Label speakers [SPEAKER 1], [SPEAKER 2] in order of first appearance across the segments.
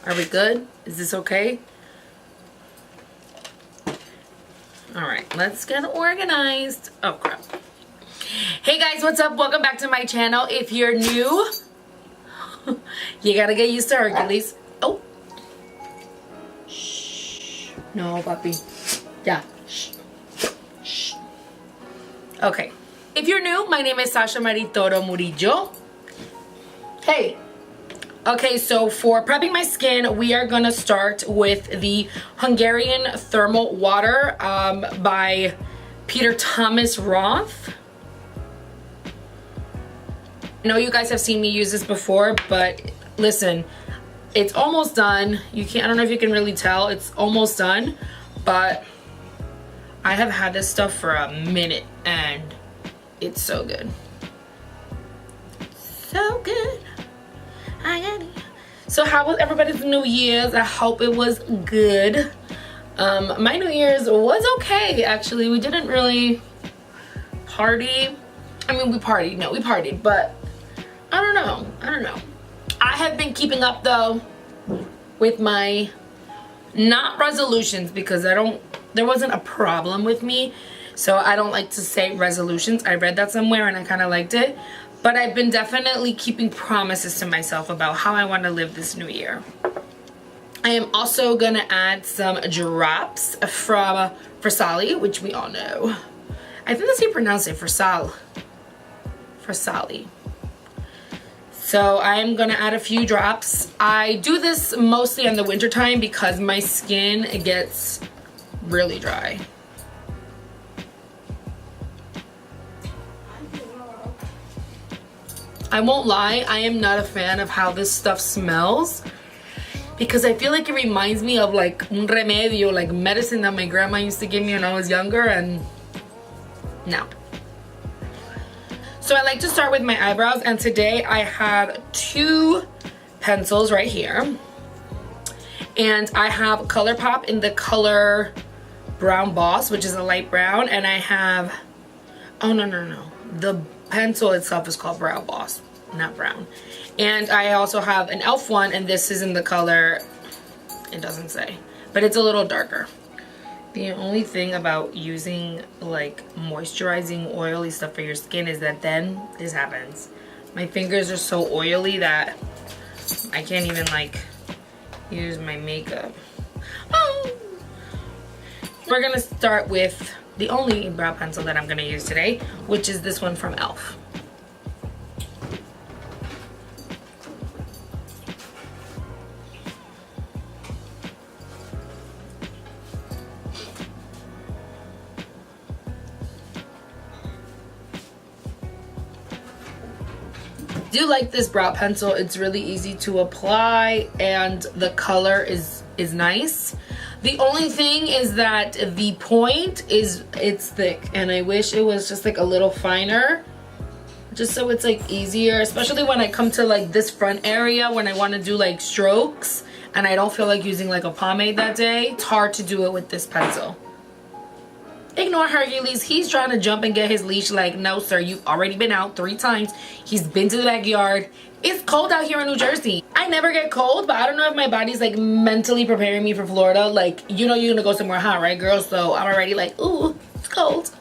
[SPEAKER 1] Are we good? Is this okay? Alright, let's get organized. Oh crap. Hey guys, what's up? Welcome back to my channel. If you're new, you gotta get used to Hercules. Oh. Shh. No, puppy. Yeah. Shh. Shh. Okay. If you're new, my name is Sasha Maritoro Murillo. Hey. Okay, so for prepping my skin, we are gonna start with the Hungarian Thermal Water by Peter Thomas Roth. I know you guys have seen me use this before, but listen, it's almost done. I don't know if you can really tell, it's almost done, but I have had this stuff for a minute and it's so good. So good. So how was everybody's New Year's? I hope it was good. My New Year's was okay, actually. We didn't really party. I mean, we partied. No, we partied, but I don't know. I have been keeping up though with my not resolutions because there wasn't a problem with me. So I don't like to say resolutions. I read that somewhere and I kind of liked it. But I've been definitely keeping promises to myself about how I want to live this new year. I am also going to add some drops from Versali, which we all know. I think that's how you pronounce it, Versali. So I'm going to add a few drops. I do this mostly in the winter time because my skin gets really dry. I won't lie, I am not a fan of how this stuff smells because I feel like it reminds me of like un remedio, like medicine that my grandma used to give me when I was younger, and no. So I like to start with my eyebrows, and today I have two pencils right here, and I have ColourPop in the color Brown Boss, which is a light brown, and I have, oh no, the pencil itself is called Brown Boss, not brown. And I also have an e.l.f. one, and this is in the color, it doesn't say, but it's a little darker. The only thing about using like moisturizing oily stuff for your skin is that then this happens. My fingers are so oily that I can't even like use my makeup. Oh. We're gonna start with the only brow pencil that I'm going to use today, which is this one from e.l.f. I do like this brow pencil. It's really easy to apply and the color is nice. The only thing is that the point is, it's thick, and I wish it was just like a little finer, just so it's like easier, especially when I come to like this front area when I want to do like strokes and I don't feel like using like a pomade that day. It's hard to do it with this pencil. Ignore Hercules. He's trying to jump and get his leash. Like, no sir, you've already been out 3 times. He's been to the backyard. It's cold out here in New Jersey. I never get cold, but I don't know if my body's like mentally preparing me for Florida. Like, you know you're gonna go somewhere hot, right girl? So I'm already like, ooh, it's cold.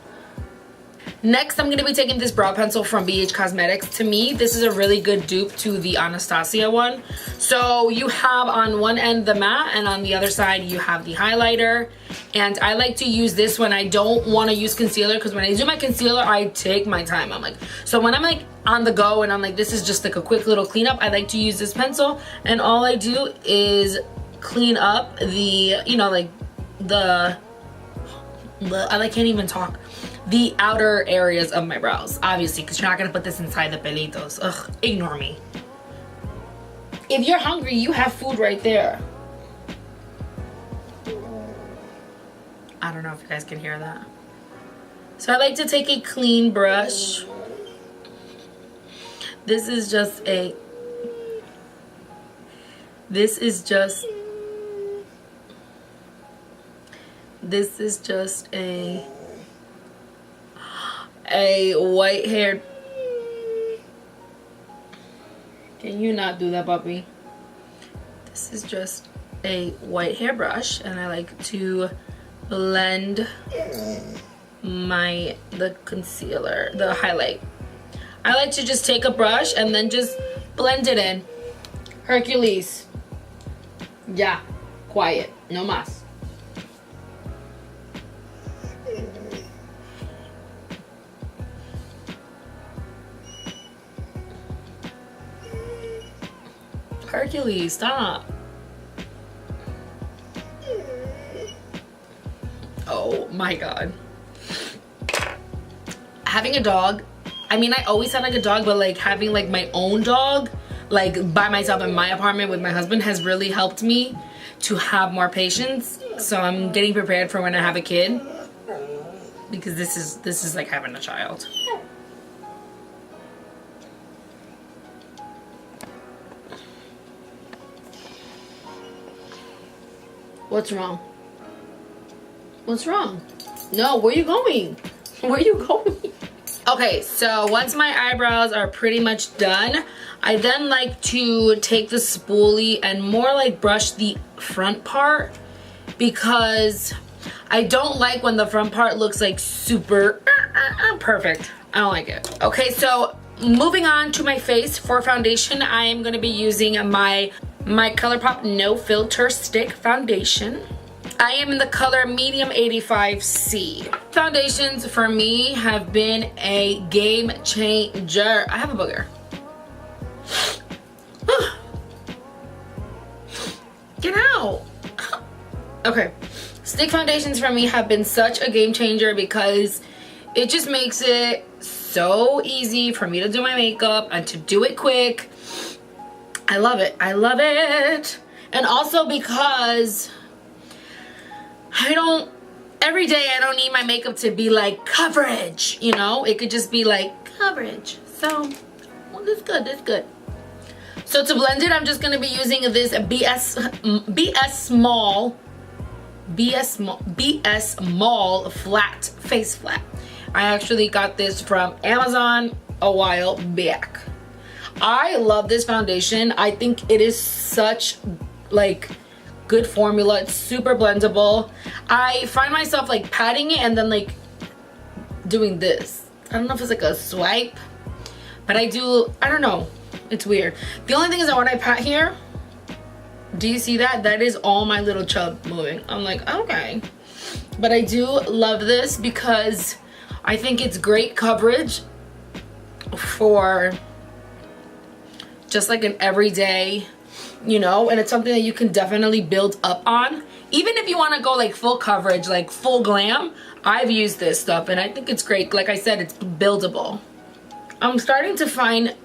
[SPEAKER 1] Next, I'm gonna be taking this brow pencil from BH Cosmetics. To me, this is a really good dupe to the Anastasia one. So you have on one end the matte, and on the other side you have the highlighter. And I like to use this when I don't want to use concealer, because when I do my concealer, I take my time. So when I'm like on the go and I'm like, this is just like a quick little cleanup, I like to use this pencil, and all I do is clean up the, you know, like I can't even talk. The outer areas of my brows, obviously, because you're not gonna put this inside the pelitos. Ugh, ignore me. If you're hungry, you have food right there. I don't know if you guys can hear that. So I like to take a clean brush. This is just a white-haired. Can you not do that, puppy? This is just a white hairbrush, and I like to blend the concealer, the highlight. I like to just take a brush and then just blend it in. Hercules. Yeah, quiet, no más. Hercules, stop. Oh my god. Having a dog, I mean, I always had like a dog, but like having like my own dog, like by myself in my apartment with my husband, has really helped me to have more patience. So I'm getting prepared for when I have a kid, because this is like having a child. What's wrong? What's wrong? No, where are you going? Where are you going? Okay, so once my eyebrows are pretty much done, I then like to take the spoolie and more like brush the front part, because I don't like when the front part looks like super perfect. I don't like it. Okay, so moving on to my face for foundation, I am going to be using my ColourPop No Filter Stick Foundation. I am in the color medium 85C. Foundations for me have been a game changer. I have a booger. Get out. Okay. Stick foundations for me have been such a game changer because it just makes it so easy for me to do my makeup and to do it quick. I love it. I love it. And also because every day I don't need my makeup to be like coverage, you know? It could just be like coverage. So, well, that's good, that's good. So to blend it, I'm just gonna be using this BS Mall flat face flat. I actually got this from Amazon a while back. I love this foundation. I think it is such like good formula. It's super blendable. I find myself like patting it and then like doing this. I don't know if it's like a swipe, but I do. I don't know. It's weird. The only thing is that when I pat here, do you see that? That is all my little chub moving. I'm like, okay. But I do love this because I think it's great coverage for just like an everyday, you know, and it's something that you can definitely build up on. Even if you want to go like full coverage, like full glam, I've used this stuff and I think it's great. Like I said, it's buildable. I'm starting to find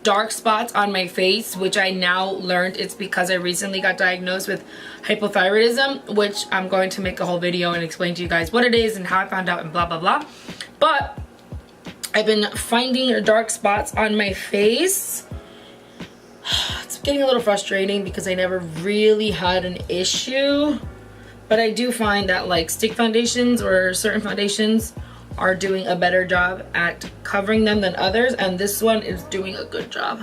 [SPEAKER 1] dark spots on my face, which I now learned it's because I recently got diagnosed with hypothyroidism, which I'm going to make a whole video and explain to you guys what it is and how I found out and blah blah blah. But I've been finding dark spots on my face. It's getting a little frustrating because I never really had an issue, but I do find that like stick foundations or certain foundations are doing a better job at covering them than others, and this one is doing a good job,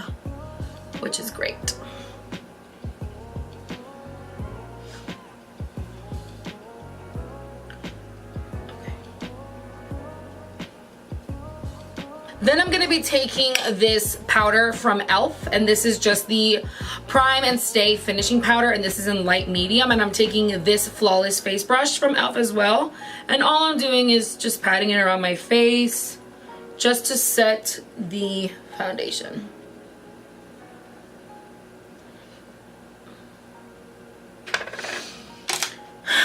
[SPEAKER 1] which is great. Then I'm going to be taking this powder from e.l.f. and this is just the Prime and Stay finishing powder, and this is in light medium, and I'm taking this Flawless face brush from e.l.f. as well, and all I'm doing is just patting it around my face just to set the foundation.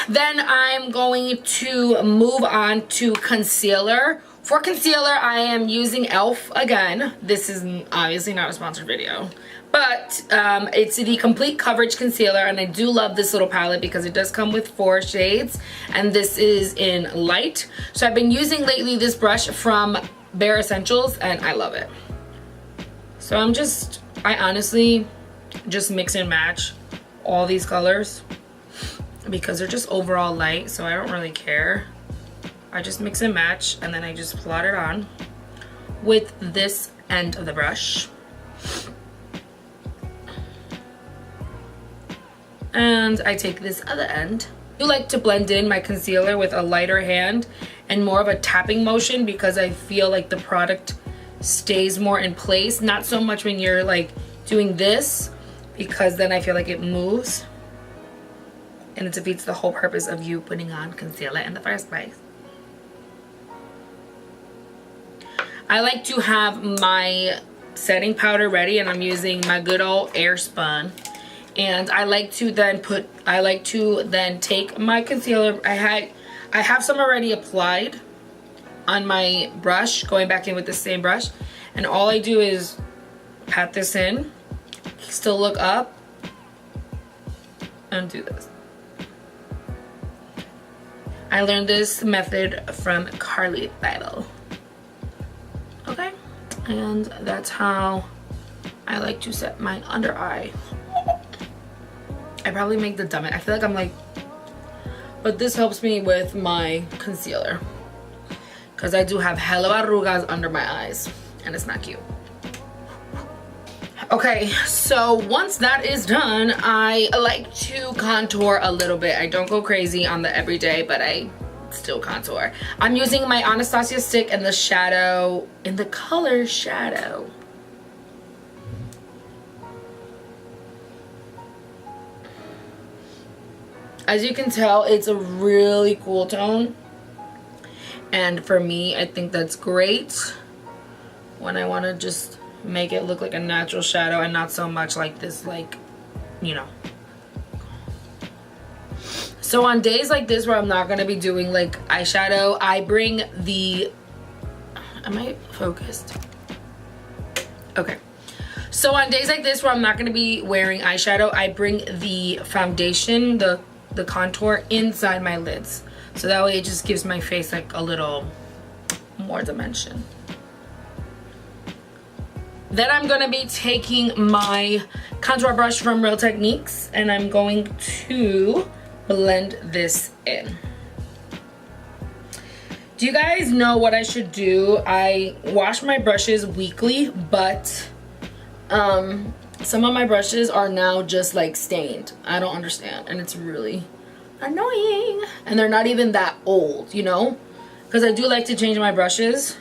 [SPEAKER 1] Then I'm going to move on to concealer. For concealer, I am using e.l.f. again. This is obviously not a sponsored video, but it's the Complete Coverage Concealer, and I do love this little palette because it does come with 4 shades, and this is in light. So I've been using lately this brush from Bare Essentials, and I love it. So I honestly just mix and match all these colors because they're just overall light, so I don't really care. I just mix and match, and then I just plot it on with this end of the brush. And I take this other end. I like to blend in my concealer with a lighter hand and more of a tapping motion because I feel like the product stays more in place. Not so much when you're like doing this, because then I feel like it moves and it defeats the whole purpose of you putting on concealer in the first place. I like to have my setting powder ready, and I'm using my good old Airspun. And I like to then take my concealer. I have some already applied on my brush, going back in with the same brush, and all I do is pat this in, still look up, and do this. I learned this method from Carly Bible. Okay, and that's how I like to set my under eye. I probably make the dumbest. I feel like I'm like, but this helps me with my concealer because I do have hella arrugas under my eyes and it's not cute. Okay, so once that is done, I like to contour a little bit. I don't go crazy on the everyday, but I still contour. I'm using my Anastasia stick in the shadow, in the color Shadow. As you can tell, it's a really cool tone. And for me, I think that's great when I want to just make it look like a natural shadow and not so much like this, like, you know. So on days like this where I'm not going to be doing like eyeshadow, I bring the, am I focused? Okay. So on days like this where I'm not going to be wearing eyeshadow, I bring the foundation, the contour inside my lids. So that way it just gives my face like a little more dimension. Then I'm going to be taking my contour brush from Real Techniques and I'm going to blend this in. Do you guys know what I should do? I wash my brushes weekly, but some of my brushes are now just like stained. I don't understand, and it's really annoying. And they're not even that old, you know, because I do like to change my brushes.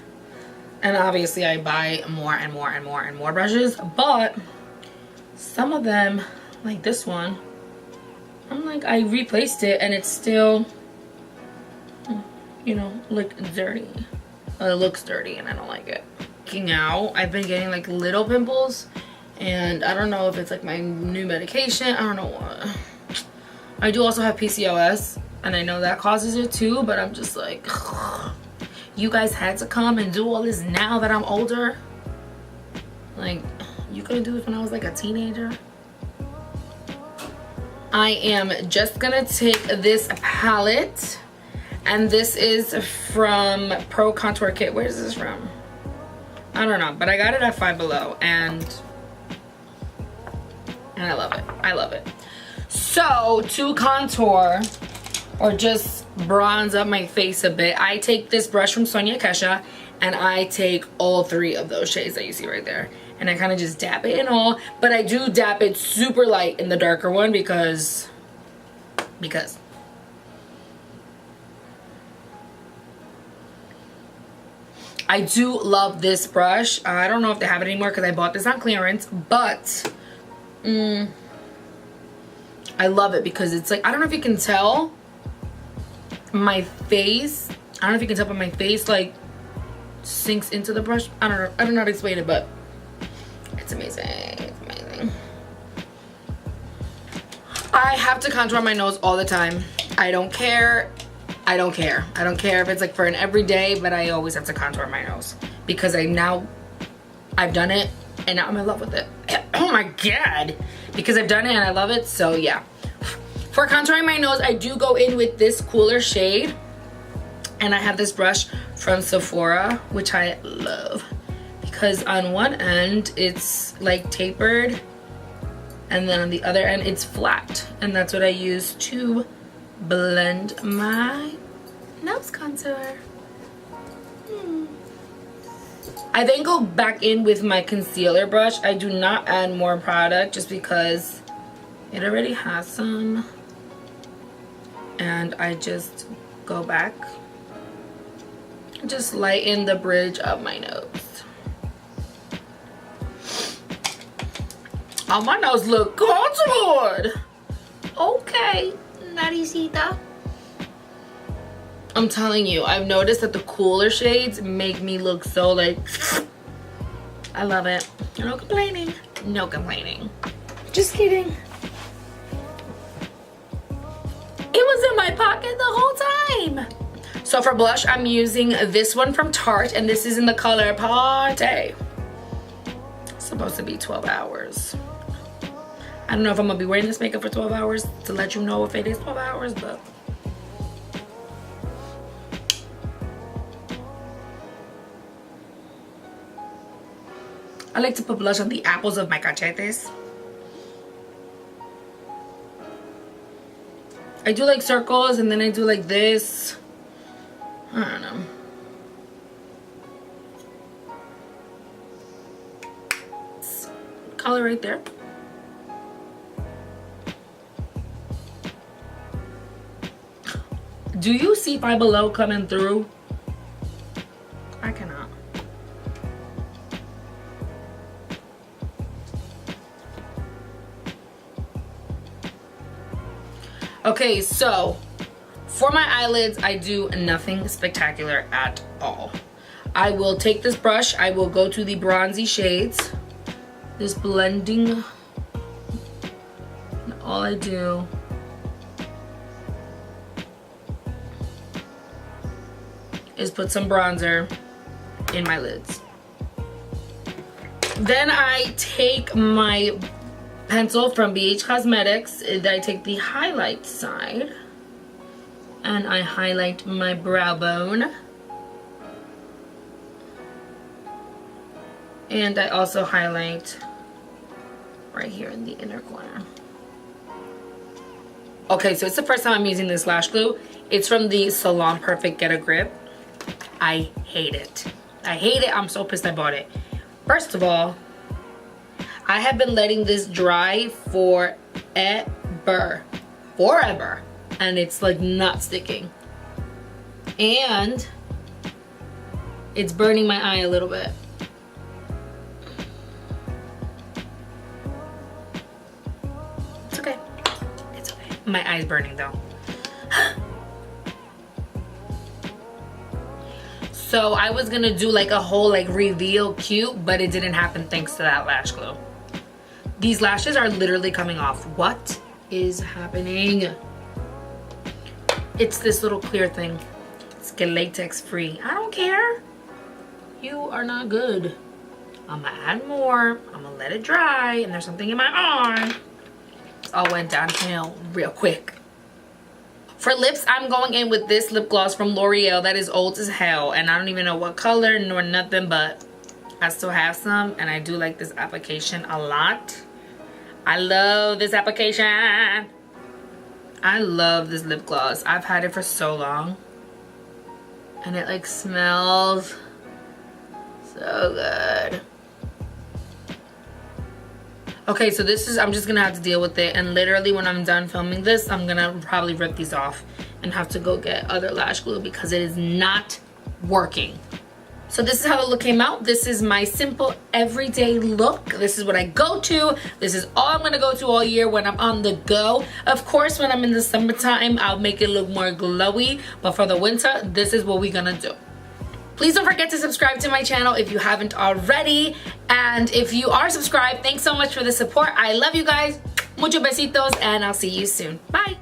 [SPEAKER 1] And obviously I buy more and more and more and more brushes, but some of them, like this one, I'm like, I replaced it and it's still, you know, look dirty. It looks dirty and I don't like it. Looking out, I've been getting like little pimples and I don't know if it's like my new medication. I don't know what. I do also have PCOS and I know that causes it too, but I'm just like, ugh. You guys had to come and do all this now that I'm older. Like, you couldn't do it when I was like a teenager. I am just gonna take this palette, and this is from Pro Contour Kit. Where is this from? I don't know, but I got it at Five Below, and I love it. I love it. So to contour or just bronze up my face a bit, I take this brush from Sonia Kesha and I take all three of those shades that you see right there and I kind of just dab it in all, but I do dab it super light in the darker one because I do love this brush. I don't know if they have it anymore because I bought this on clearance, but I love it because it's like, I don't know if you can tell my face, I don't know if you can tell, but my face like sinks into the brush. I don't know how to explain it, but it's amazing. It's amazing. I have to contour my nose all the time. I don't care. I don't care if it's like for an everyday, but I always have to contour my nose because I've done it and now I'm in love with it. Oh my god, because I've done it and I love it. So yeah, for contouring my nose, I do go in with this cooler shade, and I have this brush from Sephora, which I love because on one end it's like tapered and then on the other end it's flat, and that's what I use to blend my nose contour. I then go back in with my concealer brush. I do not add more product just because It already has some. And I just go back. Just lighten the bridge of my nose. Oh, my nose look contoured. Okay, Naricita. I'm telling you, I've noticed that the cooler shades make me look so like, I love it. No complaining. No complaining. Just kidding. It was in my pocket the whole time. So for blush, I'm using this one from Tarte, and this is in the color Party. It's supposed to be 12 hours. I don't know if I'm gonna be wearing this makeup for 12 hours to let you know if it is 12 hours, but. I like to put blush on the apples of my cachetes. I do like circles, and then I do like this. I don't know. Color right there. Do you see Five Below coming through? I cannot. Okay, so for my eyelids, I do nothing spectacular at all. I will take this brush, I will go to the bronzy shades, this blending, and all I do is put some bronzer in my lids. Then I take my pencil from BH Cosmetics, I take the highlight side and I highlight my brow bone, and I also highlight right here in the inner corner. Okay, so it's the first time I'm using this lash glue. It's from the Salon Perfect Get a Grip. I hate it. I hate it. I'm so pissed I bought it. First of all, I have been letting this dry forever, and it's like not sticking, and it's burning my eye a little bit. It's okay. It's okay. My eye's burning though. So I was gonna do like a whole like reveal cute, but it didn't happen thanks to that lash glue. These lashes are literally coming off. What is happening? It's this little clear thing. It's latex free. I don't care. You are not good. I'm gonna add more. I'm gonna let it dry, and there's something in my eye. It all went downhill real quick. For lips, I'm going in with this lip gloss from L'Oreal that is old as hell, and I don't even know what color nor nothing, but I still have some, and I do like this application a lot. I love this application. I love this lip gloss. I've had it for so long, and it like smells so good. Okay, so this is, I'm just gonna have to deal with it, and literally when I'm done filming this, I'm gonna probably rip these off and have to go get other lash glue because it is not working. So this is how the look came out. This is my simple everyday look. This is what I go to. This is all I'm gonna go to all year when I'm on the go. Of course, when I'm in the summertime, I'll make it look more glowy, but for the winter, this is what we're gonna do. Please don't forget to subscribe to my channel if you haven't already. And if you are subscribed, thanks so much for the support. I love you guys. Muchos besitos, and I'll see you soon. Bye.